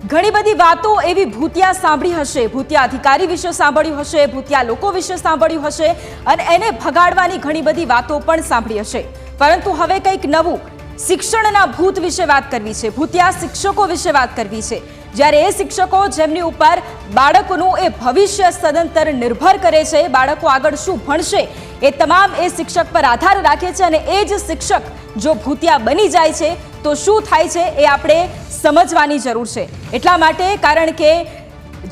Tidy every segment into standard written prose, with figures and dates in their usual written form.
ઘણી બધી વાતો એવી ભૂતિયા સાંભળી હશે, ભૂતિયા અધિકારી વિશે સાંભળ્યું હશે, ભૂતિયા લોકો વિશે સાંભળ્યું હશે અને એને ભગાડવાની ઘણી બધી વાતો પણ સાંભળી હશે. પરંતુ હવે કંઈક નવું શિક્ષણના ભૂત વિશે વાત કરવી છે, ભૂતિયા શિક્ષકો વિશે વાત કરવી છે. જ્યારે એ શિક્ષકો જેમની ઉપર બાળકોનું એ ભવિષ્ય સદંતર નિર્ભર કરે છે, બાળકો આગળ શું ભણશે એ તમામ એ શિક્ષક પર આધાર રાખે છે અને એ જ શિક્ષક જો ભૂતિયા બની જાય છે તો શું થાય છે એ આપણે સમજવાની જરૂર છે. એટલા માટે કારણ કે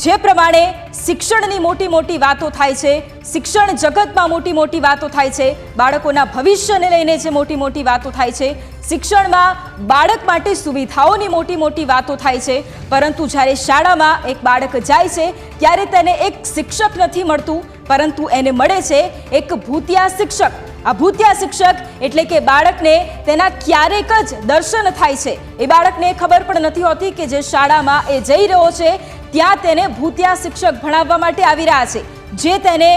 જે પ્રમાણે શિક્ષણની મોટી મોટી વાતો થાય છે, શિક્ષણ જગતમાં મોટી મોટી વાતો થાય છે, બાળકોના ભવિષ્યને લઈને જે મોટી મોટી વાતો થાય છે, શિક્ષણમાં બાળક માટે સુવિધાઓની મોટી મોટી વાતો થાય છે, પરંતુ જ્યારે શાળામાં એક બાળક જાય છે ત્યારે તેને એક શિક્ષક નથી મળતું, પરંતુ એને મળે છે એક ભૂતિયા શિક્ષક. આ ભૂતિયા શિક્ષક એટલે કે બાળકને તેના ક્યારેક જ દર્શન થાય છે, એ બાળકને ખબર પણ નથી હોતી કે જે શાળામાં એ જઈ રહ્યો છે ત્યાં તેને ભૂતિયા શિક્ષક ભણાવવા માટે આવી રહ્યા છે, જે તેને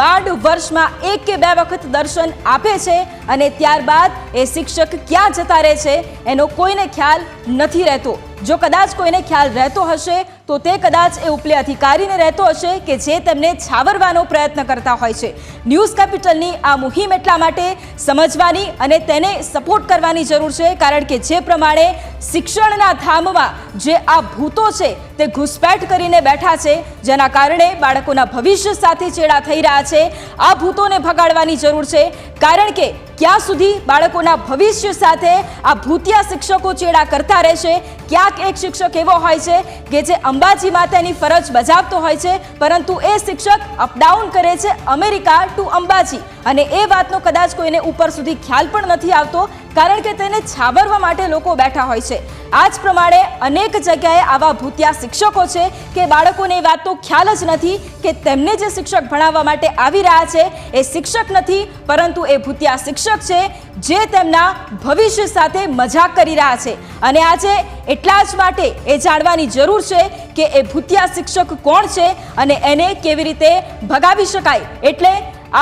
માંડ વર્ષમાં 1 કે 2 વખત દર્શન આપે છે અને ત્યારબાદ એ શિક્ષક ક્યાં જતા રહે છે એનો કોઈને ખ્યાલ નથી રહેતો. જો કદાચ કોઈને ખ્યાલ રહેતો હશે તો તે કદાચ એ ઉપલે અધિકારીને રહેતો હશે કે જે તેમને છાવરવાનો પ્રયત્ન કરતા હોય છે. ન્યૂઝ કેપિટલની આ મુહિમ એટલા માટે સમજવાની અને તેને સપોર્ટ કરવાની જરૂર છે કારણ કે જે પ્રમાણે શિક્ષણના ધામમાં જે આ ભૂતો છે તે ઘૂસપેઠ કરીને બેઠા છે, જેના કારણે બાળકોના ભવિષ્ય સાથે ચેડા થઈ રહ્યા છે. આ ભૂતોને ભગાડવાની જરૂર છે કારણ કે ક્યાં સુધી બાળકોના ભવિષ્ય સાથે આ ભૂતિયા શિક્ષકો ચેડા કરતા રહેશે. ક્યાંક એક શિક્ષક એવો હોય છે કે જે અંબાજીમાં તેની ફરજ બજાવતો હોય છે, પરંતુ એ શિક્ષક અપડાઉન કરે છે અમેરિકા ટુ અંબાજી અને એ વાતનો કદાચ કોઈને ઉપર સુધી ખ્યાલ પણ નથી આવતો કારણ કે તેને છાવરવા માટે લોકો બેઠા હોય છે. આ જ પ્રમાણે અનેક જગ્યાએ આવા ભૂતિયા શિક્ષકો છે કે બાળકોને એ વાતનો ખ્યાલ જ નથી કે તેમને જે શિક્ષક ભણાવવા માટે આવી રહ્યા છે એ શિક્ષક નથી, પરંતુ એ ભૂતિયા શિક્ષક છે જે તેમના ભવિષ્ય સાથે મજાક કરી રહ્યા છે. અને આજે એટલા જ માટે એ જાણવાની જરૂર છે કે એ ભૂતિયા શિક્ષક કોણ છે અને એને કેવી રીતે ભગાવી શકાય. એટલે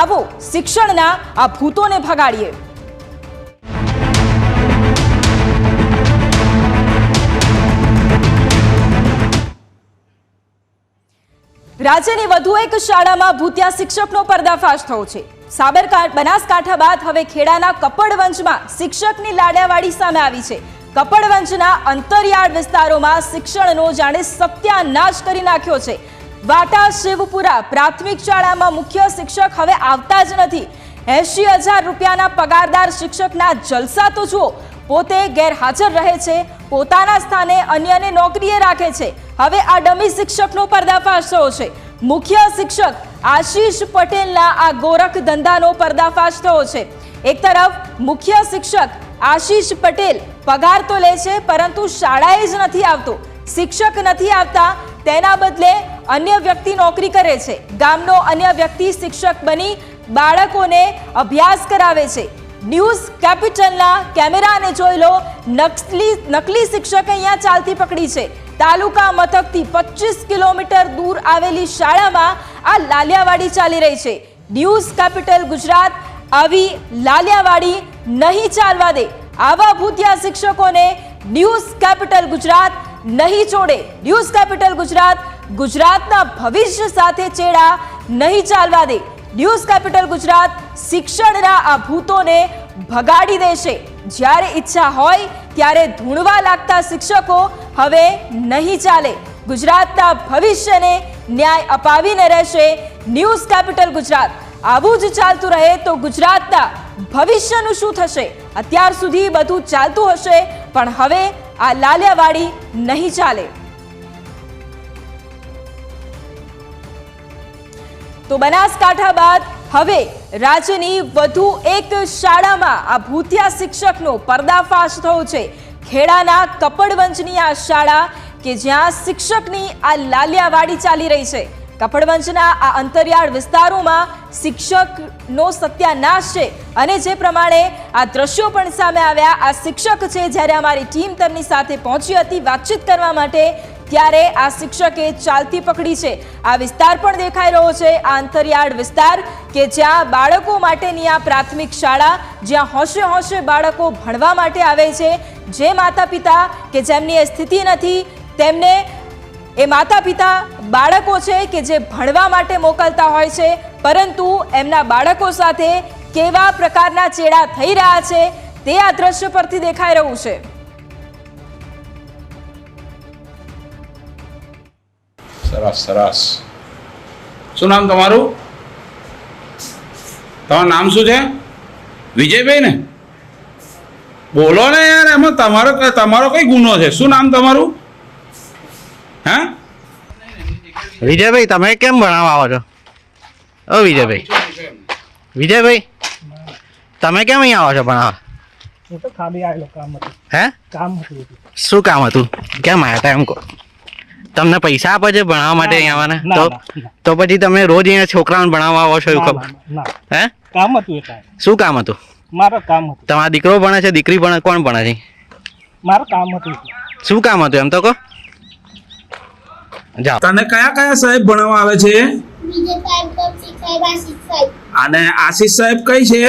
આવો શિક્ષણના આ ભૂતોને ભગાડીએ. રાજ્યની વધુ એક શાળામાં ભૂતિયા શિક્ષકનો પર્દાફાશ થયો છે. બનાસકાંઠા બાદ હવે ખેડાના કપડવંજમાં શિક્ષકની લાડિયાવાડી સામે આવી છે. કપડવંજના અંતરિયાળ વિસ્તારોમાં શિક્ષણનો જાણે સત્યાનાશ કરી નાખ્યો છે. વાટા શિવપુરા પ્રાથમિક શાળામાં મુખ્ય શિક્ષક હવે આવતા જ નથી. 80,000 રૂપિયાના પગારદાર શિક્ષકના જલસા તો જુઓ, પોતે ગેરહાજર રહે છે, પોતાના સ્થાને અન્યને નોકરીએ રાખે છે. હવે આ ડમી શિક્ષકનો પર્દાફાશ થયો છે. મુખ્ય શિક્ષક આશીષ પટેલના આ ગોરખ ધંધાનો પર્દાફાશ થયો છે. એક તરફ મુખ્ય શિક્ષક આશીષ પટેલ પગાર તો લે છે પરંતુ શાળાએ જ નથી આવતો. શિક્ષક નથી આવતા, તેના બદલે અન્ય વ્યક્તિ નોકરી કરે છે. ગામનો અન્ય વ્યક્તિ શિક્ષક બની બાળકોને અભ્યાસ કરાવે છે. ન્યૂઝ કેપિટલના કેમેરાને જોઈ લો, નકલી શિક્ષક અહીંયા ચાલતી પકડી છે. તાલુકા મથકથી 25 કિલોમીટર દૂર આવેલી શાળામાં આ લાલિયાવાડી ચાલી રહી છે. ન્યૂઝ કેપિટલ ગુજરાત આવી લાલિયાવાડી નહીં ચાલવા દે. આવા ભૂતિયા શિક્ષકોને ન્યૂઝ કેપિટલ ગુજરાત નહીં છોડે. ન્યૂઝ કેપિટલ ગુજરાત ગુજરાતના ભવિષ્ય સાથે ચેડા નહીં ચાલવા દે. ન્યૂઝ કેપિટલ ગુજરાત શિક્ષણના આ ભૂતોને ભગાડી દેશે. જ્યારે ઈચ્છા હોય ત્યારે ધૂણવા લાગતા શિક્ષકો હવે નહીં ચાલે. ગુજરાતના ભવિષ્યને ન્યાય અપાવીને રહેશે ન્યૂઝ કેપિટલ ગુજરાત. આવું જ ચાલતું રહે તો ગુજરાતના ભવિષ્યનું શું થશે? અત્યાર સુધી બધું ચાલતું હશે પણ હવે આ લાલિયાવાડી નહીં ચાલે. તો બનાસકાંઠા બાદ હવે રાજ્યની વધુ એક શાળામાં આ ભૂતિયા શિક્ષકનો પર્દાફાશ થયો છે. ખેડાના કપડવંજની આ શાળા કે જ્યાં શિક્ષકની આ લાલિયાવાડી ચાલી રહી છે. કપડવંજના આ અંતરિયાળ વિસ્તારોમાં શિક્ષકનો સત્યાનાશ છે અને જે પ્રમાણે આ દ્રશ્યો પણ સામે આવ્યા, આ શિક્ષક છે જ્યારે અમારી ટીમ તેમની સાથે પહોંચી હતી વાતચીત કરવા માટે, ત્યારે આ શિક્ષકે ચાલતી પકડી છે. આ વિસ્તાર પણ દેખાઈ રહ્યો છે, આ અંતરિયાળ વિસ્તાર કે જ્યાં બાળકો માટેની આ પ્રાથમિક શાળા, જ્યાં હોશે હોશે બાળકો ભણવા માટે આવે છે. જે માતા પિતા કે જેમની સ્થિતિ નથી તેમને એ માતા પિતા બાળકો છે કે જે ભણવા માટે મોકલતા હોય છે, પરંતુ એમના બાળકો સાથે કેવા પ્રકારના ચેડા થઈ રહ્યા છે તે આ દ્રશ્ય પરથી દેખાઈ રહ્યું છે. સરસ સરસ. શું નામ તમારું? તમારું નામ શું છે? વિજયભાઈ ને? બોલો ને યાર, એમાં તમારો કઈ ગુનો છે? શું નામ તમારું? હા વિજયભાઈ, તમે કેમ ભણાવવા આવો છો? ઓ વિજયભાઈ, વિજયભાઈ તમે કેમ અહીંયા આવો છો ભણાવવા? હું તો ખાલી આવેલો, કામ હતું. હે? કામ હતું. શું કામ હતું? કેમ આવ્યા હતા એમ કહો? તમને પૈસા આપે છે ભણાવવા માટે અહીંયા આવવાના? તો પછી તમે રોજ અહીંયા છોકરાઓને ભણાવવા આવો છો એવું ખબર? હે? કામ હતું એટલે. શું કામ હતું? મારો કામ હતું. તમારો દીકરો ભણે છે, દીકરી ભણે, કોણ ભણે છે? મારું કામ હતું. શું કામ હતું એમ તો કહો. જાઓ. તને કયા કયા સાહેબ ભણાવવા આવે છે? વિજય સાહેબ, કૌશિક સાહેબ, આશિષ સાહેબ. અને આશીષ સાહેબ કઈ છે?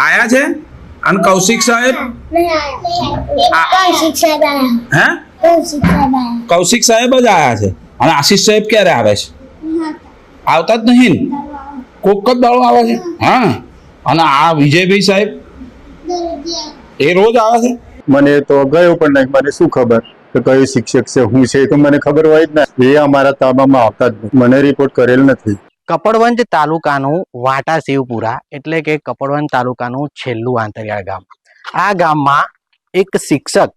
આયા છે? અને કૌશિક સાહેબ? કૌશિક સાહેબ આયા. હે? કૌશિક સાહેબ આયા. કૌશિક સાહેબ જ આયા છે. અને આશીષ સાહેબ ક્યારે આવે છે? આવતા જ નહીં ને? કોક જ દાડો આવે છે? હા. અને આ વિજયભાઈ સાહેબ એ રોજ આવે છે? મને તો ગયો પણ નહીં, મને શું ખબર કે કયો શિક્ષક છે, હું છે, તો મને ખબર હોય જ ને. એ અમારા તાબામાં આવતા જ નહીં, મને રિપોર્ટ કરેલ નથી. કપડવંજ તાલુકાનું વાટા શિવપુરા એટલે કે કપડવંજ તાલુકાનું છેલ્લું આંતરિયાળ ગામ. આ ગામમાં એક શિક્ષક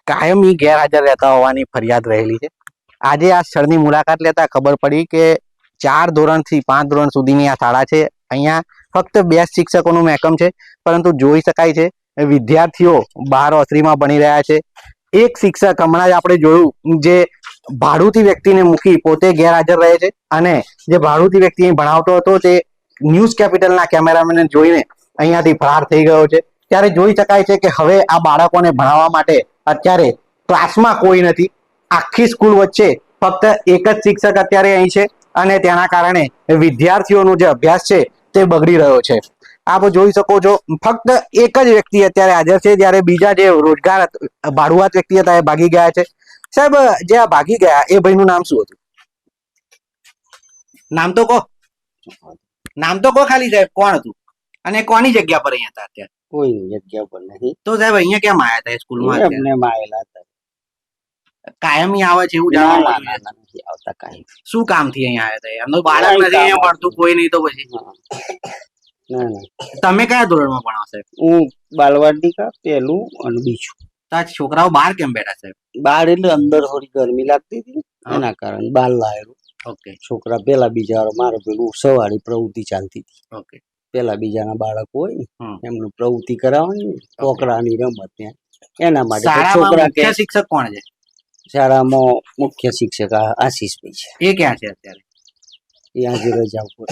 કાયમી ગેરહાજર રહેતા હોવાની ફરિયાદ રહેલી છે. આજે આ સ્થળની મુલાકાત લેતા ખબર પડી કે 4 ધોરણથી 5 ધોરણ સુધીની આ શાળા છે. અહીંયા ફક્ત 2 શિક્ષકોનું મહેકમ છે, પરંતુ જોઈ શકાય છે વિદ્યાર્થીઓ બહાર ઓસરીમાં ભણી રહ્યા છે. એક શિક્ષક હમણાં જ આપણે જોયું જે ભાડુતી વ્યક્તિને મૂકી પોતે ગેરહાજર રહે છે, અને જે ભાડુતી વ્યક્તિ ભણાવતો હતો તે ન્યૂઝ કેપિટલના કેમેરામેનને જોઈને અહીંયાથી ફરાર થઈ ગયો છે. ત્યારે જોઈ શકાય છે કે હવે આ બાળકોને ભણાવવા માટે અત્યારે ક્લાસમાં કોઈ નથી. આખી સ્કૂલ વચ્ચે ફક્ત એક જ શિક્ષક અત્યારે અહીં છે, અને તેના કારણે વિદ્યાર્થીઓનો જે અભ્યાસ છે તે બગડી રહ્યો છે. આપ જોઈ શકો છો ફક્ત એક જ વ્યક્તિ અત્યારે હાજર છે, જ્યારે બીજા જે રોજગાર ભાડુઆત વ્યક્તિ હતા એ ભાગી ગયા છે. સાહેબ, જે આ ભાગી ગયા એ ભાઈનું નામ શું હતું? નામ તો કહો, નામ તો કહો ખાલી સાહેબ, કોણ હતું અને કોની જગ્યા પર અહીંયા હતા અત્યારે? કોઈ જગ્યા પર નહીં. તો સાહેબ અહીંયા કેમ આવ્યા હતા સ્કૂલમાં? એમને આવેલા હતા. કાયમી આવે છે એવું જાણવા મળ્યું? નથી આવતા કાંઈ. શું કામથી અહીંયા આવ્યા હતા? એમનું બાળક નથી અહીંયા ભણતું કોઈ નહીં તો પછી? ના ના, તમે કયા ધોરણમાં ભણો સાહેબ? હું બાલવાટિકા પહેલું અને બીજું. તો આ છોકરાઓ બહાર કેમ બેઠા સાહેબ? બહાર એટલે અંદર થોડી ગરમી લાગતી હતી, એના કારણે બહાર લાયેલું. ઓકે. છોકરા પેલા બીજા મારે પેલું સવારે પ્રવૃત્તિ ચાલતી હતી. ઓકે. પેલા બીજાના બાળકો હોય ને એમનું પ્રવૃત્તિ કરાવવાની, છોકરાની રમત ત્યાં, એના માટે છોકરા. મુખ્ય શિક્ષક કોણ છે શાળામાં? મુખ્ય શિક્ષક આશીષભાઈ છે. એ ક્યાં છે અત્યારે? એ આજે રજા ઉપર.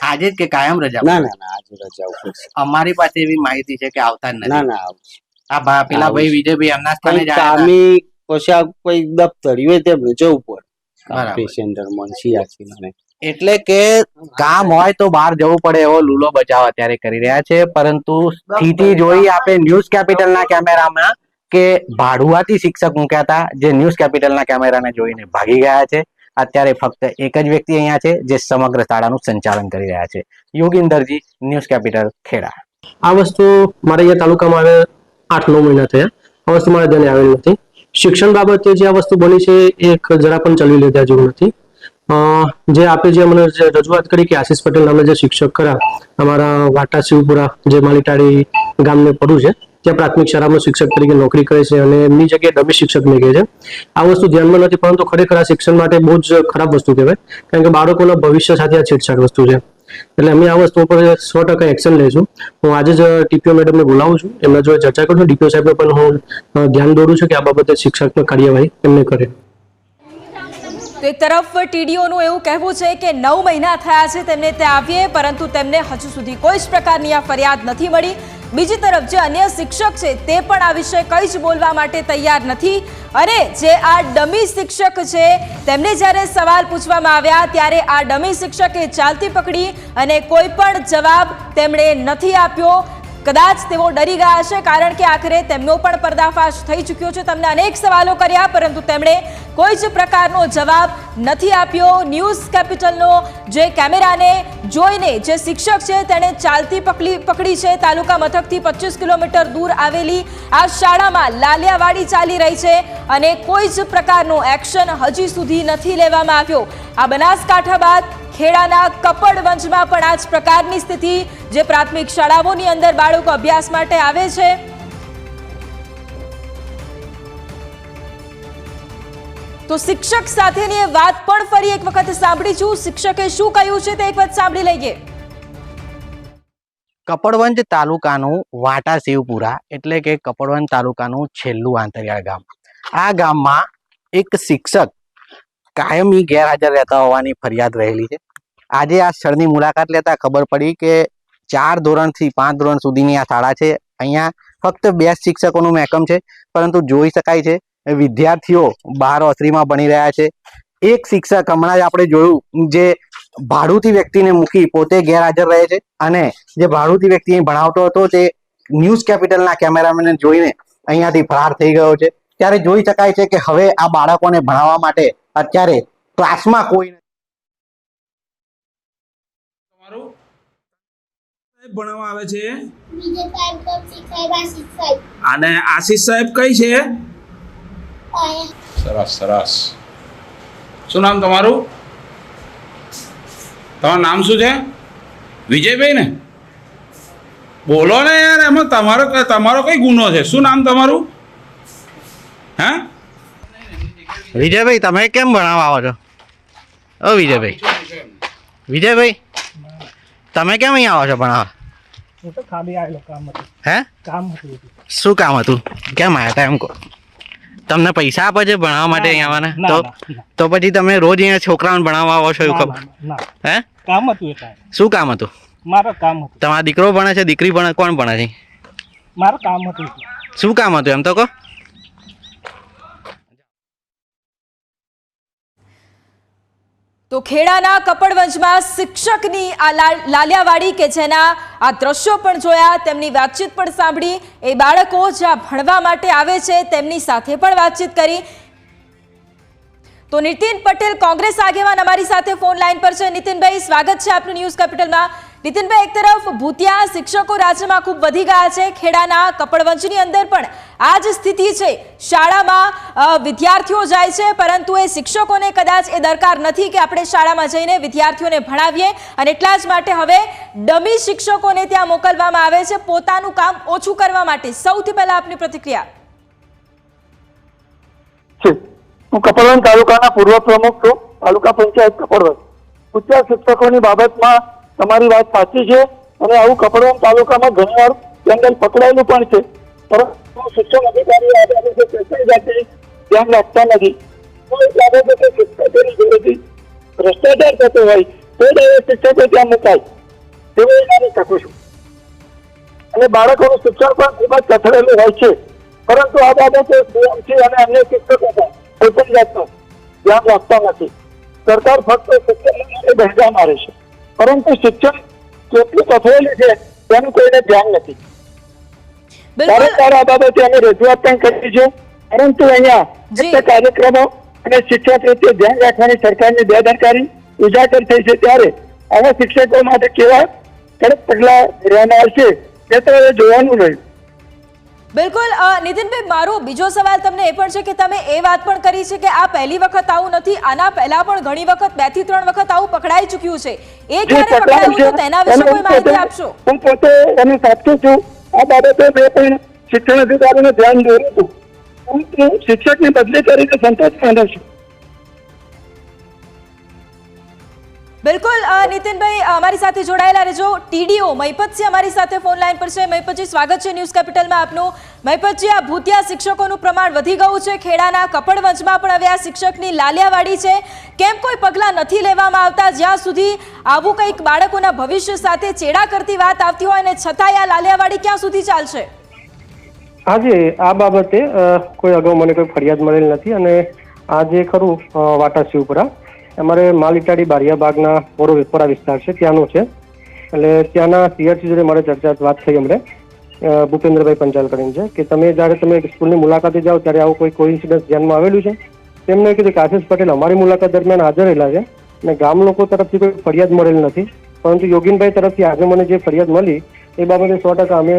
આજે જ કે કાયમ રજા? ના ના ના, આજે રજા ઉપર છે. અમારી પાસે એવી માહિતી છે કે આવતા જ નથી. ના ના, આવશે. આ પેલા ભાઈ વિજયભાઈ એમના સ્થાને જ આવ્યા હતા. કામી પછી આ કોઈ દફતરી હોય તેમને જવું પડે. બરાબર. પેસેન્જરમાં સિયાચી મને. એટલે કે કામ હોય તો બહાર જવું પડે એવો લૂલો બચાવ અત્યારે કરી રહ્યા છે. પરંતુ સ્થિતિ જોઈ આપણે ન્યૂઝ કેપિટલના કેમેરામાં કે ભાડુઆતી શિક્ષક મૂક્યા હતા, જે ન્યૂઝ કેપિટલના કેમેરાને જોઈને ભાગી ગયા છે. અત્યારે ફક્ત એક જ વ્યક્તિ અહીંયા છે જે સમગ્ર શાળાનું સંચાલન કરી રહ્યા છે. યોગિંદરજી, ન્યૂઝ કેપિટલ, ખેડા. આ વસ્તુ મારા અહીંયા તાલુકામાં આવે 8-9 મહિના થયા. આ વસ્તુ મારા ધ્યાને આવેલી નથી. શિક્ષણ બાબતે જે આ વસ્તુ બની છે એક જરા પણ ચલવી લીધા જેવું નથી. જે આપે જે મને રજૂઆત કરી કે આશીષ પટેલ નામના જે શિક્ષક ખરા અમારા વાટા શિવપુરા જે માલીટાળી ગામને પડું છે, ત્યાં પ્રાથમિક શાળામાં શિક્ષક તરીકે નોકરી કરે છે અને એમની જગ્યાએ ડમી શિક્ષક મેં કહે છે. આ વસ્તુ ધ્યાનમાં નથી, પરંતુ ખરેખર આ શિક્ષણ માટે બહુ જ ખરાબ વસ્તુ કહેવાય, કારણ કે બાળકોના ભવિષ્ય સાથે આ છેડછાડ વસ્તુ છે. એટલે અમે આ વસ્તુ ઉપર 100% એક્શન લઈશું. હું આજે જ ટીપીઓ મેડમને બોલાવું છું, એમના જોડે ચર્ચા કરું છું. ડીપીઓ સાહેબને પણ હું ધ્યાન દોરું છું કે આ બાબતે શિક્ષકની કાર્યવાહી એમને કરે. તો એક તરફ ટીડીઓનું એવું કહેવું છે કે 9 મહિના થયા છે તેમને ત્યાં આવીએ, પરંતુ તેમને હજુ સુધી કોઈ જ પ્રકારની આ ફરિયાદ નથી મળી. બીજી તરફ જે અન્ય શિક્ષક છે તે પણ આ વિશે કંઈ જ બોલવા માટે તૈયાર નથી. અને જે આ ડમી શિક્ષક છે તેમને જ્યારે સવાલ પૂછવામાં આવ્યા ત્યારે આ ડમી શિક્ષકે ચાલતી પકડી અને કોઈ પણ જવાબ તેમણે નથી આપ્યો. કદાચ તેઓ ડરી ગયા છે, કારણ કે આખરે તેમનો પણ પર્દાફાશ થઈ ચૂક્યો છે. તેમને અનેક સવાલો કર્યા, પરંતુ તેમણે કોઈ જ પ્રકારનો જવાબ નથી આપ્યો. ન્યૂઝ કેપિટલનો જે કેમેરાને જોઈને જે શિક્ષક છે તેણે ચાલતી પકડી છે. તાલુકા મથકથી 25 કિલોમીટર દૂર આવેલી આ શાળામાં લાલિયાવાડી ચાલી રહી છે અને કોઈ જ પ્રકારનો એક્શન હજી સુધી નથી લેવામાં આવ્યો. આ બનાસકાંઠા બાદ ખેડાના કપડવંજમાં પણ આ જ પ્રકારની સ્થિતિ, જે પ્રાથમિક શાળાઓની અંદર બાળકો અભ્યાસ માટે આવે છે. તો શિક્ષક સાથેની એ વાત પણ ફરી એક વખત સાંભળીશું. શિક્ષકે શું કહ્યું છે તે એક વખત સાંભળી લઈએ. કપડવંજ તાલુકાનું વાટા શિવપુરા એટલે કે કપડવંજ તાલુકાનું છેલ્લું આંતરિયાળ ગામ. આ ગામમાં એક શિક્ષક કાયમી ગેરહાજર રહેતા હોવાની ફરિયાદ રહેલી છે. આજે આ સ્થળની મુલાકાત લેતા ખબર પડી કે 4 ધોરણથી 5 ધોરણ સુધીની આ શાળા છે. અહીંયા ફક્ત 2 શિક્ષકોનું મહેકમ છે, પરંતુ જોઈ શકાય છે વિદ્યાર્થીઓ બહાર ઓસરીમાં ભણી રહ્યા છે. એક શિક્ષક હમણાં જ આપણે જોયું જે ભાડુતી વ્યક્તિને મૂકી પોતે ગેરહાજર રહે છે, અને જે ભાડુતી વ્યક્તિ ભણાવતો હતો તે ન્યૂઝ કેપિટલના કેમેરામેનને જોઈને અહીંયાથી ફરાર થઈ ગયો છે. ત્યારે જોઈ શકાય છે કે હવે આ બાળકોને ભણાવવા માટે અત્યારે ક્લાસમાં કોઈ ભણાવવા આવે છે બીજે સાહેબ કૌશિક સાહેબ આશિષ સાહેબ અને આશીષ સાહેબ કઈ છે? આયા સરસ સરસ. શું નામ તમારું? તમારું નામ શું છે? વિજયભાઈ ને? બોલો ને યાર, એમાં તમારો કઈ ગુનો છે? શું નામ તમારું? હા વિજયભાઈ, તમે કેમ ભણાવવા આવો છો? ઓ વિજયભાઈ, વિજયભાઈ તમે કેમ અહીંયા આવો છો ભણાવવા? હું તો ખાલી આવેલો, કામ હતું. હે? કામ હતું. શું કામ હતું? કેમ આવ્યા હતા એમ કહો? તમને પૈસા આપે છે ભણાવવા માટે અહીંયા આવવાના? તો પછી તમે રોજ અહીંયા છોકરાઓને ભણાવવા આવો છો એવું ખબર? હે? કામ હતું એટલે. શું કામ હતું? મારો કામ હતું. તમારો દીકરો ભણે છે, દીકરી ભણે, કોણ ભણે છે? મારું કામ હતું. શું કામ હતું એમ તો કહો? તો ખેડાના કપડવંજમાં શિક્ષકની આ લાલિયાવાડી કે જેના આ દ્રશ્યો પણ જોયા, તેમની વાતચીત પણ સાંભળી. એ બાળકો જ્યાં ભણવા માટે આવે છે તેમની સાથે પણ વાતચીત કરી. તો નીતિન પટેલ કોંગ્રેસ આગેવાન અમારી સાથે ફોન લાઈન પર છે. નીતિનભાઈ, સ્વાગત છે આપનું ન્યૂઝ કેપિટલમાં. નીતિનભાઈ, એક તરફ ભૂતિયા શિક્ષકો રાજ્યમાં ખૂબ વધી ગયા છે, ખેડાના કપડવંજની અંદર પણ આ જ સ્થિતિ છે. શાળામાં વિદ્યાર્થીઓ જાય છે, પરંતુ એ શિક્ષકોને કદાચ એ દરકાર નથી કે આપણે શાળામાં જઈને વિદ્યાર્થીઓને ભણાવીએ, અને એટલા જ માટે હવે ડમી શિક્ષકોને ત્યાં મોકલવામાં આવે છે પોતાનું કામ ઓછું કરવા માટે. સૌથી પહેલા આપની પ્રતિક્રિયા. હું કપડવંજ તાલુકાના પૂર્વ પ્રમુખ છું, તાલુકા પંચાયત કપડવંજ. ભૂતિયા શિક્ષકોની બાબતમાં તમારી વાત સાચી છે, અને આવું કપડવંજ તાલુકામાં ઘણીવાર જંગલ પકડાયેલું પણ છે, પરંતુ શિક્ષણ અધિકારીઓ આ બાબતે કોઈ જાતે ધ્યાન રાખતા નથી. કોઈ બાબતે શિક્ષકોની જોડેથી ભ્રષ્ટાચાર થતો હોય તો જ શિક્ષકો ત્યાં મુકાય તેવું માની શકું છું. અને બાળકોનું શિક્ષણ પણ ખૂબ જ કથળેલું હોય છે, પરંતુ આ બાબતે સીએમસી અને અન્ય શિક્ષકો પણ કોઈ પણ જાતનું ધ્યાન રાખતા નથી. સરકાર ફક્ત શિક્ષણ માટે બહેકા મારે છે, પરંતુ શિક્ષણ કેટલું કથળેલું છે તેનું કોઈને ધ્યાન નથી. વારંવાર આ બાબતે અમે રજૂઆત પણ કરી છે, પરંતુ અહીંયા કાર્યક્રમો અને શિક્ષણ પ્રત્યે ધ્યાન રાખવાની સરકારની બેદરકારી ઉજાગર થઈ છે. ત્યારે આવા શિક્ષકો માટે કેવા કડક પગલાં ભરવામાં આવશે તે તો હવે જોવાનું રહ્યું. બિલકુલ નીતિનભાઈ, મારો બીજો સવાલ તમને એ પણ છે કે તમે એ વાત પણ કરી છે કે આ પહેલી વખત આવું નથી, આના પહેલા પણ ઘણી વખત 2 થી 3 વખત આવું પકડાઈ ચૂક્યું છે. એ ક્યારે પકડાયું હતું તેના વિશે કોઈ માહિતી આપશો? હું પોતે એનું સાચું છું. આ બાબતે મેં પણ શિક્ષણ અધિકારીને ધ્યાન દોર્યું હતું, હું શિક્ષકની બદલી કરીને સંતોષ માનું છું. બિલકુલ નીતિનભાઈ, અમારી સાથે જોડાયેલા રહેજો. ટીડીઓ મહિપતસિંહ અમારી સાથે ફોન લાઈન પર છે. મહિપતજી, સ્વાગત છે ન્યૂઝ કેપિટલમાં આપનું. મહિપતજી, આ ભૂતિયા શિક્ષકોનું પ્રમાણ વધી ગયું છે. ખેડાના કપડવંજમાં પણ હવે આ શિક્ષકની લાલિયાવાડી છે. કેમ કોઈ પગલાં નથી લેવામાં આવતા? જ્યાં સુધી આવું કંઈક બાળકોના ભવિષ્ય સાથે ચેડા કરતી વાત આવતી હોય, અને છતાંય આ લાલિયાવાડી ક્યાં સુધી ચાલશે? આજે આ બાબતે કોઈ અગાઉ મને કોઈ ફરિયાદ મળેલ નથી, અને આજે ખરું વાટા શિવપુરા અમારે માલિટાડી બારિયા બાગના મોરો વેપોરા વિસ્તાર છે ત્યાંનું છે. એટલે ત્યાંના સીઆરસી જોડે મારે ચર્ચા વાત થઈ અમને ભૂપેન્દ્રભાઈ પંચાલ કરીને છે કે તમે જ્યારે તમે સ્કૂલની મુલાકાતે જાઓ ત્યારે આવું કોઈ કોઇન્સિડન્સ ધ્યાનમાં આવેલું છે? તેમને કીધું કે આશિષ પટેલ અમારી મુલાકાત દરમિયાન હાજર રહેલા છે અને ગામ લોકો તરફથી કોઈ ફરિયાદ મળેલ નથી, પરંતુ યોગીનભાઈ તરફથી આજે મને જે ફરિયાદ મળી એ બાબતે 100% અમે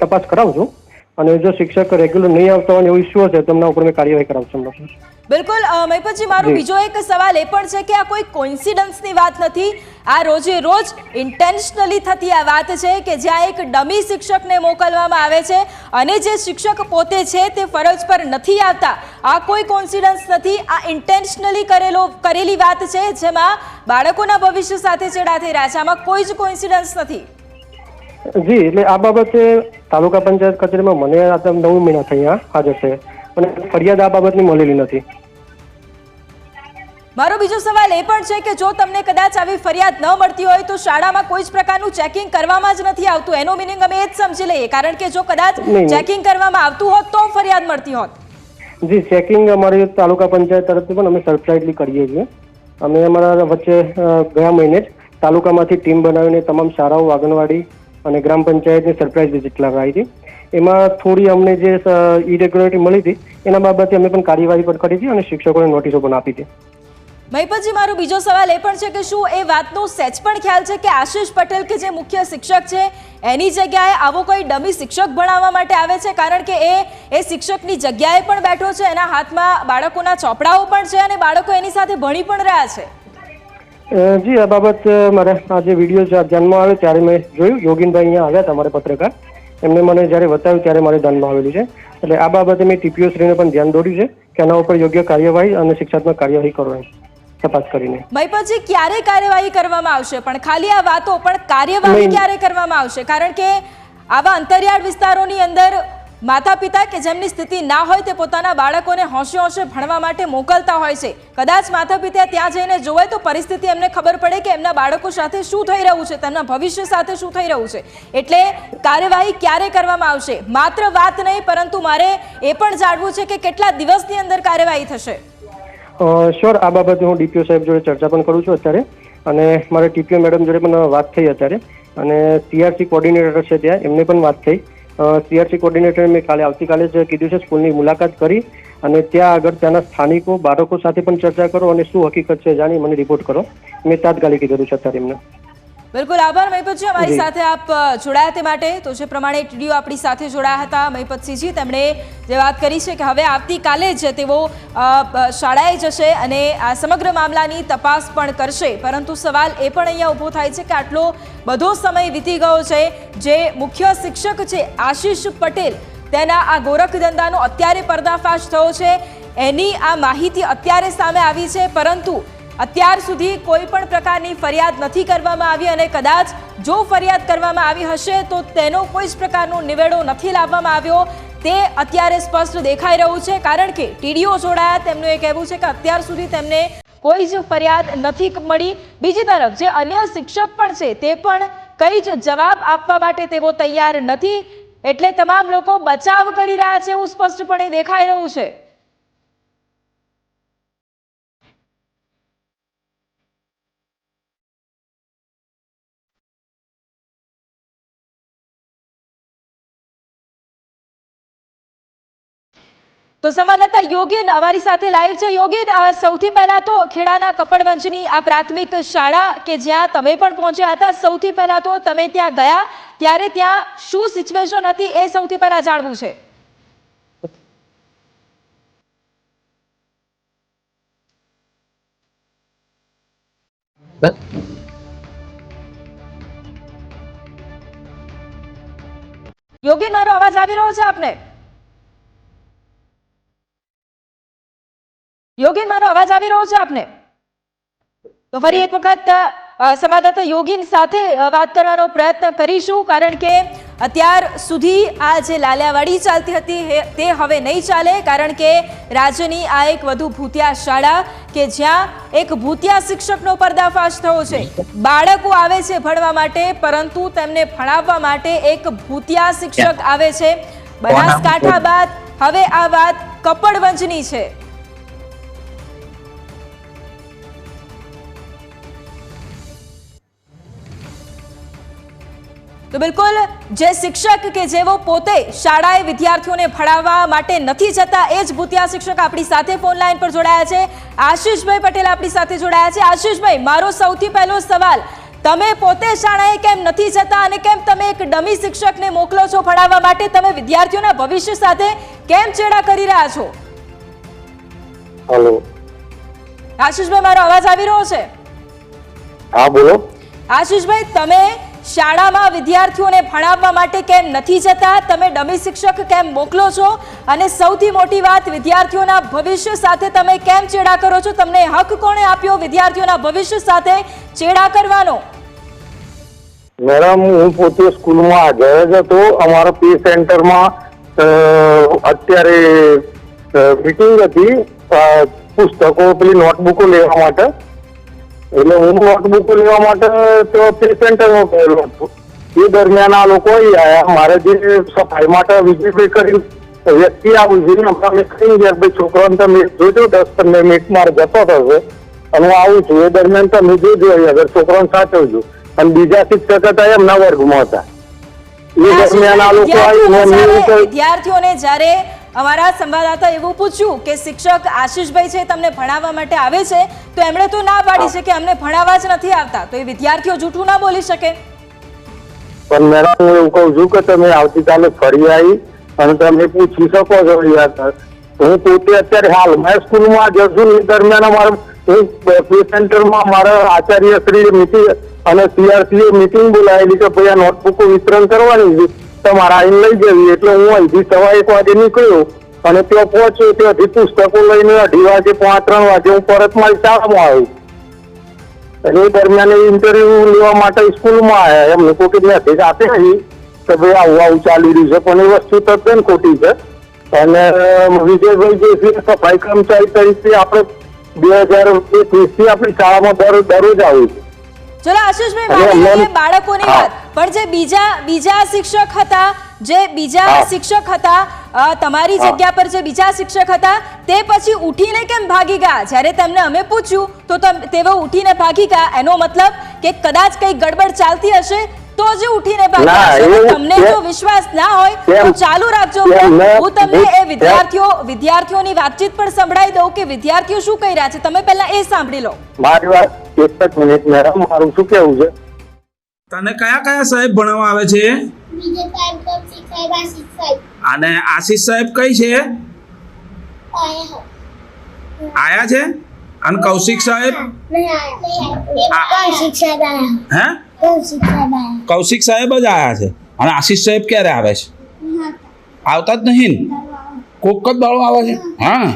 તપાસ કરાવશું અને જો શિક્ષક રેગ્યુલર નહીં આવતા હોય એવો ઇસ્યુ હશે તો એમના ઉપર મેં કાર્યવાહી કરાવશું. બિલકુલ મહિપતજી, મારો બીજો એક સવાલ એ પણ છે કે આ કોઈ કોઇન્સિડન્સની વાત નથી, આ રોજે રોજ ઇન્ટેન્શનલી થતી આ વાત છે કે જ્યાં એક ડમી શિક્ષકને મોકલવામાં આવે છે અને જે શિક્ષક પોતે છે તે ફરજ પર નથી આવતા. આ કોઈ કોઇન્સિડન્સ નથી, આ ઇન્ટેન્શનલી કરેલી વાત છે જેમાં બાળકોના ભવિષ્ય સાથે ચેડા થઈ રહ્યા છે. આમાં કોઈ જ કોઇન્સિડન્સ નથી. જી, એટલે આ બાબતે તાલુકા પંચાયત કચેરીમાં મને આ 9 મહિના થયા હાજર છે અને ફરિયાદ આ બાબતની મળેલી નથી. મારો બીજો સવાલ એ પણ છે કે જો તમને કદાચ આવી ફરિયાદ ન મળતી હોય તો શાળામાં કોઈ જ પ્રકારનું ચેકિંગ કરવામાં જ નથી આવતું. એનો મિનિંગ અમે એ જ સમજી લઈએ, કારણ કે જો કદાચ ચેકિંગ કરવામાં આવતું હોત તો ફરિયાદ મળતી હોત. જી, ચેકિંગ અમારી તાલુકા પંચાયત તરફથી પણ અમે સરપ્રાઇઝલી કરીએ છીએ. અમે અમારા વચ્ચે ગયા મહિને જ તાલુકામાંથી ટીમ બનાવીને તમામ શાળાઓ, આંગણવાડી અને ગ્રામ પંચાયતની સરપ્રાઇઝ વિઝિટ લગાવી હતી. એમાં થોડી અમને જે ઇરેગ્યુલારિટી મળી હતી એના બાબતે અમે પણ કાર્યવાહી પણ કરી હતી અને શિક્ષકોને નોટિસો પણ આપી હતી. મહિપતજી, મારો બીજો સવાલ એ પણ છે કે શું એ વાતનો સહેજ પણ ખ્યાલ છે કે આશિષ પટેલ કે જે મુખ્ય શિક્ષક છે એની જગ્યાએ આવો કોઈ ડમી શિક્ષક ભણાવવા માટે આવે છે? કારણ કે એ શિક્ષકની જગ્યાએ પણ બેઠો છે, એના હાથમાં બાળકોના ચોપડાઓ પણ છે અને બાળકો એની સાથે ભણી પણ રહ્યા છે. જી, આ બાબત મારે આ જે વિડીયો ધ્યાનમાં આવે ત્યારે મેં જોયું. યોગીનભાઈ અહીંયા આવ્યા હતા, અમારે પત્રકાર, એમને મને જ્યારે બતાવ્યું ત્યારે મારે ધ્યાનમાં આવેલું છે. એટલે આ બાબતે મેં ટીપીઓ શ્રીને પણ ધ્યાન દોર્યું છે કે આના ઉપર યોગ્ય કાર્યવાહી અને શિક્ષાત્મક કાર્યવાહી કરવાની તપાસ કરીને. મહિપતજી, ક્યારે કાર્યવાહી કરવામાં આવશે? પણ ખાલી આ વાતો, પણ કાર્યવાહી ક્યારે કરવામાં આવશે? કારણ કે આવા અંતરિયાળ વિસ્તારોની અંદર માતા પિતા કે જેમની સ્થિતિ ના હોય તે પોતાના બાળકોને હોંશે હોંશે ભણવા માટે મોકલતા હોય છે. કદાચ માતા પિતા ત્યાં જઈને જોવે તો પરિસ્થિતિ એમને ખબર પડે કે એમના બાળકો સાથે શું થઈ રહ્યું છે, તેમના ભવિષ્ય સાથે શું થઈ રહ્યું છે. એટલે કાર્યવાહી ક્યારે કરવામાં આવશે? માત્ર વાત નહીં, પરંતુ મારે એ પણ જાણવું છે કે કેટલા દિવસની અંદર કાર્યવાહી થશે? શ્યોર, આ બાબતે હું ડીપીઓ સાહેબ જોડે ચર્ચા પણ કરું છું અત્યારે, અને મારે ટીપીઓ મેડમ જોડે પણ વાત થઈ અત્યારે, અને સીઆરસી કોર્ડિનેટર છે ત્યાં એમને પણ વાત થઈ. સીઆરસી કોર્ડિનેટર મેં આવતીકાલે જ કીધું છે સ્કૂલની મુલાકાત કરી અને ત્યાં આગળ ત્યાંના સ્થાનિકો બાળકો સાથે પણ ચર્ચા કરો અને શું હકીકત છે જાણી મને રિપોર્ટ કરો. મેં તાત્કાલિક કીધું છે અત્યારે એમને. બિલકુલ, આભાર મહિપતજી અમારી સાથે આપ જોડાયા તે માટે. તો જે પ્રમાણે ટીડીઓ આપણી સાથે જોડાયા હતા મહિપતસિંહજી, તેમણે જે વાત કરી છે કે હવે આવતીકાલે જ તેઓ શાળાએ જશે અને આ સમગ્ર મામલાની તપાસ પણ કરશે. પરંતુ સવાલ એ પણ અહીંયા ઊભો થાય છે કે આટલો બધો સમય વીતી ગયો છે, જે મુખ્ય શિક્ષક છે આશિષ પટેલ, તેના આ ગોરખધંધાનો અત્યારે પર્દાફાશ થયો છે, એની આ માહિતી અત્યારે સામે આવી છે, પરંતુ અત્યાર સુધી કોઈ પણ પ્રકારની ફરિયાદ નથી કરવામાં આવી અને કદાચ જો ફરિયાદ કરવામાં આવી હશે તો તેનો કોઈ જ પ્રકારનો નિવેડો નથી લાવવામાં આવ્યો. તે અત્યારે સ્પષ્ટ દેખાઈ રહ્યું છે, કારણ કે ટીડીઓ જોડાયા, તેમનું એ કહેવું છે કે અત્યાર સુધી તેમને કોઈ જ ફરિયાદ નથી મળી. બીજી તરફ જે અન્ય શિક્ષક પણ છે તે પણ કઈ જ જવાબ આપવા માટે તેઓ તૈયાર નથી, એટલે તમામ લોકો બચાવ કરી રહ્યા છે એવું સ્પષ્ટપણે દેખાઈ રહ્યું છે. તો સંવાદદાતા યોગીન અમારી સાથે લાઈવ છે. યોગીન, સૌથી પહેલા તો ખેડાના કપડવંજની આ પ્રાથમિક શાળા કે જ્યાં તમે પણ પહોંચ્યા હતા, સૌથી પહેલા તો તમે ત્યાં ગયા ત્યારે ત્યાં શું સિચ્યુએશન હતી એ સૌથી પહેલા જાણવું છે. યોગીન, મારો અવાજ આવી રહ્યો છે આપને? યોગીન, મારો અવાજ આવી રહ્યો છે આપને? તો ફરી એક વખત સંવાદદાતા યોગીન સાથે વાત કરવાનો પ્રયત્ન કરીશું, કારણ કે અત્યાર સુધી આ જે લાલિયાવાડી ચાલતી હતી તે હવે નહીં ચાલે, કારણ કે રાજ્યની આ એક વધુ ભૂતિયા શાળા કે જ્યાં એક ભૂતિયા શિક્ષકનો પર્દાફાશ થયો છે. બાળકો આવે છે ભણવા માટે, પરંતુ તેમને ભણાવવા માટે એક ભૂતિયા શિક્ષક આવે છે. બનાસકાંઠા બાદ હવે આ વાત કપડવંજની છે. તો બિલકુલ જે શિક્ષક કે જેઓ પોતે શાળાએ વિદ્યાર્થીઓને ભણાવવા માટે નથી જતા એ જ ભૂતિયા શિક્ષક આપણી સાથે ફોન લાઈન પર જોડાયા છે. આશીષભાઈ પટેલ આપણી સાથે જોડાયા છે. આશીષભાઈ, મારો સૌથી પહેલો સવાલ, તમે પોતે શાળાએ કેમ નથી જતા અને કેમ તમે એક ડમી શિક્ષકને મોકલો છો ભણાવવા માટે? તમે વિદ્યાર્થીઓના ભવિષ્ય સાથે કેમ ચેડા કરી રહ્યા છો? હેલો, આશીષભાઈ, મારો અવાજ આવી રહ્યો છે? હા બોલો. આશીષભાઈ, તમે શાળામાં વિદ્યાર્થીઓને ભણાવવા માટે કેમ નથી જતા? તમે ડમી શિક્ષક કેમ મોકલો છો? અને સૌથી મોટી વાત, વિદ્યાર્થીઓના ભવિષ્ય સાથે તમે કેમ ચેડા કરો છો? તમને હક કોણે આપ્યો વિદ્યાર્થીઓના ભવિષ્ય સાથે ચેડા કરવાનો? મેડમ, હું પોતે સ્કૂલમાં હાજર જ હતો. અમારા પી સેન્ટરમાં અત્યારે મીટિંગ હતી પુસ્તકો, પેલી નોટબુકો લેવા માટે. એટલે હું નોટબુકો લેવા માટે તો પી સેન્ટરમાં ગયેલો હતો. એ દરમિયાન આ લોકો આવ્યા. મારે જે સફાઈ માટે વિજય કરી વ્યક્તિ આવું છે, હમણાં મેં કહી ગયા ભાઈ છોકરાને તમે જોજો 10-15 મિનિટ મારે જતો થશે અને હું આવું છું. એ દરમિયાન તમે જોજો અગર છોકરાને સાચવજો. અને બીજા શિક્ષક હતા એમના વર્ગમાં હતા. એ દરમિયાન આ લોકો આવી વિદ્યાર્થીઓને જ્યારે અમારા સંવાદદાતા એવું પૂછ્યું કે શિક્ષક આશીષભાઈ છે તમને ભણાવવા માટે આવે છે, તો એમણે તો ના પાડી છે કે અમને ભણાવવા જ નથી આવતા. તો એ વિદ્યાર્થીઓ જૂઠું ના બોલી શકે. પણ મેડમ, હું એવું કહું છું કે તમે આવતીકાલે ફરી આવી અને તમે પૂછી શકો છો. હું પોતે અત્યારે હાલમાં સ્કૂલમાં જશું. એ દરમિયાન અમારે પ્લે સેન્ટરમાં મારા આચાર્યશ્રી મીટિંગ અને CRCએ મીટિંગ બોલાવેલી કે ભાઈ આ નોટબુકો વિતરણ કરવાની છે, તમારે આવીને લઈ જવી. એટલે હું અહીંથી 1:15 વાગે નીકળ્યો અને ત્યાં પહોંચ્યો. ત્યાંથી પુસ્તકો લઈને 2:30 વાગે 3 વાગે હું પરત મારી શાળામાં આવ્યો. અને એ દરમિયાન ઇન્ટરવ્યુ લેવા માટે સ્કૂલમાં આવ્યા. એમને કોઈ મેસેજ આપે નહીં કે ભાઈ આવું આવું ચાલી રહ્યું છે, પણ એ વસ્તુ તદ્દન ખોટી છે. અને વિજયભાઈ જે છે સફાઈ કર્મચારી તરીકે આપણે 2021 થી આપણી શાળામાં દરરોજ આવે છે. ચલો આશીષભાઈ, માની લઈએ બાળકોની વાત, પણ જે બીજા શિક્ષક હતા, તમારી જગ્યા પર જે બીજા શિક્ષક હતા, તે પછી ઉઠીને કેમ ભાગી ગયા? જ્યારે તેમને અમે પૂછ્યું તો તેઓ ઉઠીને ભાગી ગયા. એનો મતલબ કે કદાચ કઈ ગડબડ ચાલતી હશે તો જ ઉઠીને ભાગ્યા. તમને જો વિશ્વાસ ના હોય તો ચાલુ રાખજો. હું તમને એ વિદ્યાર્થીઓની વાતચીત પણ સંભળાવી દઉં કે વિદ્યાર્થીઓ શું કહી રહ્યા છે. તમે પહેલા એ સાંભળી લો. મારી વાત એક જ મિનિટ મેડમ, મારું શું કેવું છે? તને કયા કયા સાહેબ ભણાવવા આવે છે? વિજય સાહેબ, કૌશિક સાહેબ, આશિષ સાહેબ. અને આશીષ સાહેબ કઈ છે? આયા છે? અને કૌશિક સાહેબ? કૌશિક સાહેબ આયા. હે? કૌશિક સાહેબ આયા. કૌશિક સાહેબ જ આયા છે. અને આશીષ સાહેબ ક્યારે આવે છે? આવતા જ નહીં ને? કોક જ દાડો આવે છે. હા.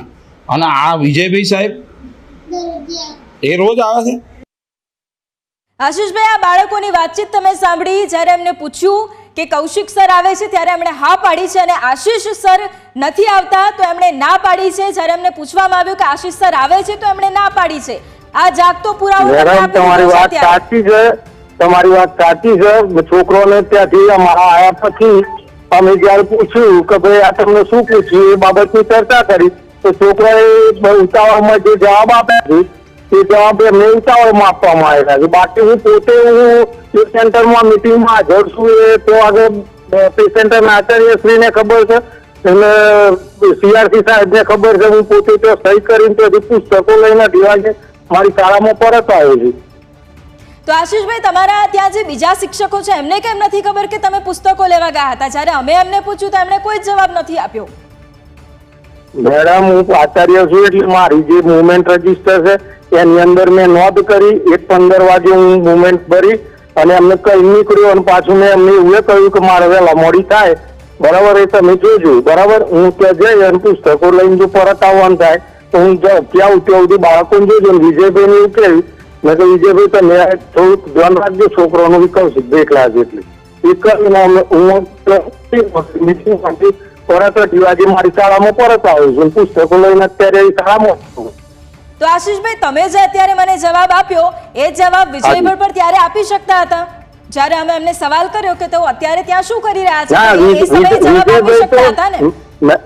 અને આ વિજયભાઈ સાહેબ એ રોજ આવે છે? આશીષભાઈ, આ બાળકોની વાતચીત તમે સાંભળી. જ્યારે એમને પૂછ્યું કે કૌશિક સર આવે છે ત્યારે એમણે હા પાડી છે, અને આશીષ સર નથી આવતા તો એમણે ના પાડી છે. જ્યારે એમને પૂછવામાં આવ્યું કે આશીષ સર આવે છે તો એમણે ના પાડી છે. આ જાગતો પુરાવો તમારી વાત સાચી છે. તમારી વાત સાચી છે. છોકરોને ત્યાંથી અમારા આયા પછી અમે જયારે પૂછ્યું કે ભાઈ આ તમને શું પૂછ્યું એ બાબતની ચર્ચા કરી તો છોકરાએ ઉતાવળમાં જે જવાબ આપ્યા છે તે જવાબ એમને ઉતાવળમાં આપવામાં આવેલા છે. બાકી હું પોતે હું સેન્ટરમાં મિટિંગમાં હાજર છું. એ તો આગળ સેન્ટરના આચાર્યશ્રીને ખબર છે, એટલે CRC સાહેબને ખબર છે. હું પોતે તો સહી કરીને ત્યાંથી પુસ્તકો લઈને 2 વાગે મારી શાળામાં પરત આવ્યો છું. તો આશીષભાઈ, તમારા ત્યાં જે બીજા શિક્ષકો છે એમને કેમ નથી ખબર કે તમે પુસ્તકો લેવા ગયા હતા? જ્યારે અમે એમને પૂછ્યું તો એમણે કોઈ જવાબ નથી આપ્યો. મેડમ, હું આચાર્ય છું એટલે મારી જે મુવમેન્ટ રજીસ્ટર છે એની અંદર મેં નોંધ કરી. 1:15 વાગે હું મુવમેન્ટ ભરી અને એમને કઈ નીકળ્યો અને પાછું મેં એમને એવું કહ્યું કે મારે વહેલા મોડી થાય, બરાબર, એ તમે જોજો. બરાબર, હું ત્યાં જઈ અને પુસ્તકો લઈને જો પરત આવવાનું થાય તો હું ત્યાં ત્યાં સુધી બાળકોને જોજો. વિજયભાઈને એવું કહ્યું મેં તો વિજયભાઈ તમે થોડુંક ધ્યાન રાખજો છોકરાનું વિકલશિત બેકલા જેટલી. એ કરીને હું મિટિંગમાંથી પરત 2 વાગે મારી શાળામાં પરત આવ્યો છું. પુસ્તકો લઈને અત્યારે શાળામાં છું. તો આશીષભાઈ, તમે જે અત્યારે મને જવાબ આપ્યો એ જવાબ વિજયભાઈ પર ત્યારે આપી શકતા હતા. જ્યારે અમે એમને સવાલ કર્યો કે તેઓ અત્યારે ત્યાં શું કરી રહ્યા છે, એ સમયે જવાબ આપી શકતા હતા ને?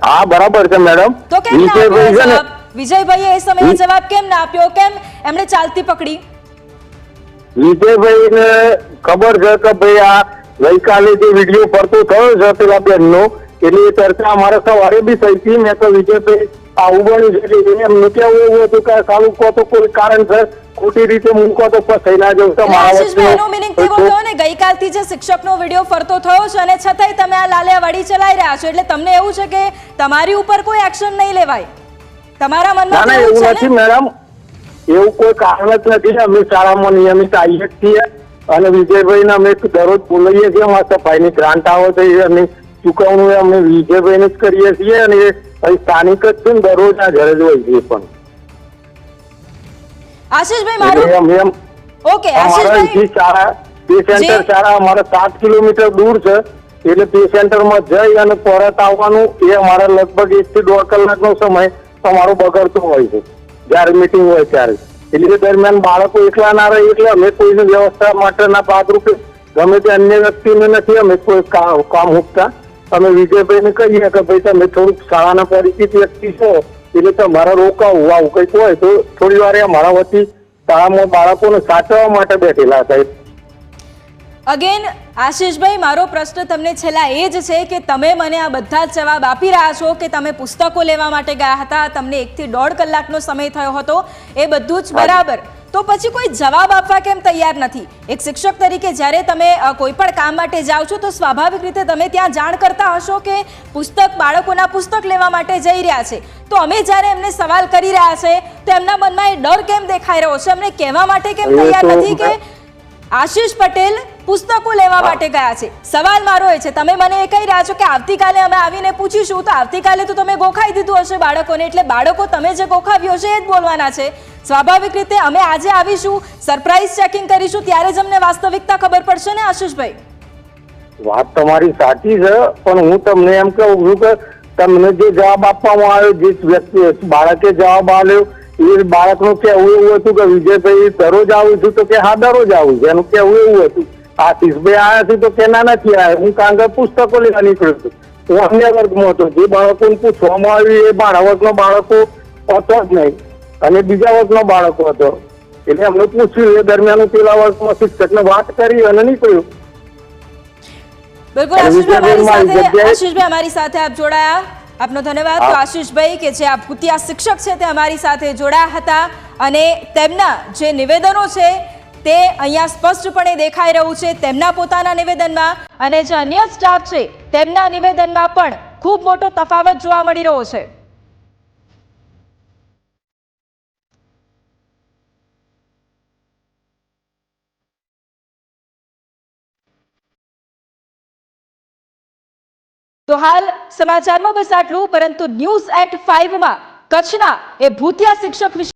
હા, બરાબર છે મેડમ. તો કેમ ના આપ્યો જવાબ? વિજયભાઈએ એ સમયે જવાબ કેમ ના આપ્યો? કેમ એમણે ચાલતી પકડી? વિજયભાઈને ખબર છે કે ભાઈ આ ગઈકાલે જે વિડીયો ફરતો થયો છે પેલા બેનનો, એટલે એ ચર્ચા અમારે સવારે બી થઈ હતી. મેં તો વિજયભાઈ આવું બન્યું છે એટલે એને એમનું કેવું એવું હતું કે સાલું કહો તો કોઈ કારણસર ખોટી રીતે મૂકો તો ફસાઈ ના જવું. તો એટલે મારા આશીષભાઈ, એનો meaning તેવો વચ્ચે થયો ને ગઈકાલથી જે શિક્ષકનો વિડીયો ફરતો થયો છે અને છતાંય તમે આ લાલિયાવાડી ચલાવી રહ્યા છો, એટલે તમને એવું છે કે તમારી ઉપર કોઈ એક્શન નહીં લેવાય? તમારા ના મનમાં ના તો એવું એવું નથી છે ને? મેડમ, એવું કોઈ કારણ જ નથી. અમે શાળામાં નિયમિત આવીએ જ છીએ અને વિજયભાઈને અમે દરરોજ બોલાવીએ છીએ. અમારા સફાઈની ગ્રાન્ટ આવે તો એની ચૂકવણું અમે વિજયભાઈને જ કરીએ છીએ અને એ અહીં સ્થાનિક જ છે ને દરરોજ આ ઘરે જ હોય છે. પણ આશીષભાઈ, એટલે મારું અમે એમ ઓકે અમારા આશીષભાઈ, અહીંથી શાળા બે સેન્ટર જી. શાળા અમારા 7 કિલોમીટર દૂર છે. એટલે બે સેન્ટરમાં જઈ અને પરત આવવાનું એ અમારા લગભગ 1 થી 1.5 કલાકનો સમય અમારો બગડતો હોય છે જયારે મીટિંગ હોય ત્યારે. એટલે એ દરમિયાન બાળકો એકલા ના રહે એટલે અમે કોઈની વ્યવસ્થા માટેના ભાગરૂપે ગમે તે અન્ય વ્યક્તિને નથી અમે કોઈ કામ મૂકતા. અમે વિજયભાઈને કહીએ કે ભાઈ તમે થોડુંક શાળાના પરિચિત વ્યક્તિ છો એટલે તમારા રોકાવું આવું કંઈક હોય તો થોડી વાર અમારા વતી શાળામાં બાળકોને સાચવવા માટે બેઠેલા હતા. અગેન આશીષભાઈ, મારો પ્રશ્ન તમને છેલ્લા એ જ છે કે તમે મને આ બધા જ જવાબ આપી રહ્યા છો કે તમે પુસ્તકો લેવા માટે ગયા હતા, તમને 1 થી 1.5 કલાકનો સમય થયો હતો, એ બધું જ બરાબર, તો પછી કોઈ જવાબ આપવા કેમ તૈયાર નથી? એક શિક્ષક તરીકે જ્યારે તમે કોઈ પણ કામ માટે જાઓ છો તો સ્વાભાવિક રીતે તમે ત્યાં જાણ કરતા હશો કે બાળકોના પુસ્તક લેવા માટે જઈ રહ્યા છે. તો અમે જ્યારે એમને સવાલ કરી રહ્યા છે તો એમના મનમાં એ ડર કેમ દેખાઈ રહ્યો છે? અમને કહેવા માટે કેમ તૈયાર નથી કે આશીષ પટેલ પુસ્તકો લેવા માટે ગયા છે? સવાલ મારો એ છે, તમે મને એ કહી રહ્યા છો કે આવતીકાલે અમે આવીને પૂછીશું, તો આવતીકાલે તો તમે ગોખાઈ દીધું હશે બાળકોને, એટલે બાળકો તમે જે ગોખાવ્યું હશે એ જ બોલવાના છે. સ્વાભાવિક રીતે અમે આજે આવીશું, સરપ્રાઇઝ ચેકિંગ કરીશું, ત્યારે જ અમને વાસ્તવિકતા ખબર પડશે ને આશીષભાઈ? વાત તમારી સાચી છે, પણ હું તમને એમ કહું છું કે તમને જે જવાબ આપવામાં આવ્યો, જે વ્યક્તિ બાળકે જવાબ આપ્યો એ બાળકનું કહેવું એવું હતું કે વિજયભાઈ દરરોજ આવું છું, તો કે હા દરરોજ આવું છે. એનું કહેવું એવું હતું. આશીષભાઈ આવ્યા છે તો કે ના નથી આવ્યા. હું કારણ કે પુસ્તકો લેવા નીકળ્યો છું. હું અન્ય વર્ગમાં હતો. જે બાળકોને પૂછવામાં આવ્યું એ મારા વર્ગનો બાળકો હતો જ નહીં અને બીજા વર્ગનો બાળકો હતો. એટલે અમને પૂછ્યું એ દરમિયાન હું પેલા વર્ગમાં શિક્ષકને વાત કરી અને નીકળ્યું. બિલકુલ આશીષભાઈ, અમારી સાથે આપ જોડાયા, આપનો ધન્યવાદ. તો આશીષભાઈ કે જે આ ભૂતિયા શિક્ષક છે તે અમારી સાથે જોડાયા હતા અને તેમના જે નિવેદનો છે તે અહીંયા સ્પષ્ટપણે દેખાઈ રહ્યું છે તેમના પોતાના નિવેદનમાં, અને જે અન્ય સ્ટાફ છે તેમના નિવેદનમાં પણ ખૂબ મોટો તફાવત જોવા મળી રહ્યો છે. તો હાલ સમાચારમાં બસ આટલું, પરંતુ ન્યૂઝ એટ 5 માં કચ્છના એ ભૂતિયા શિક્ષક વિશે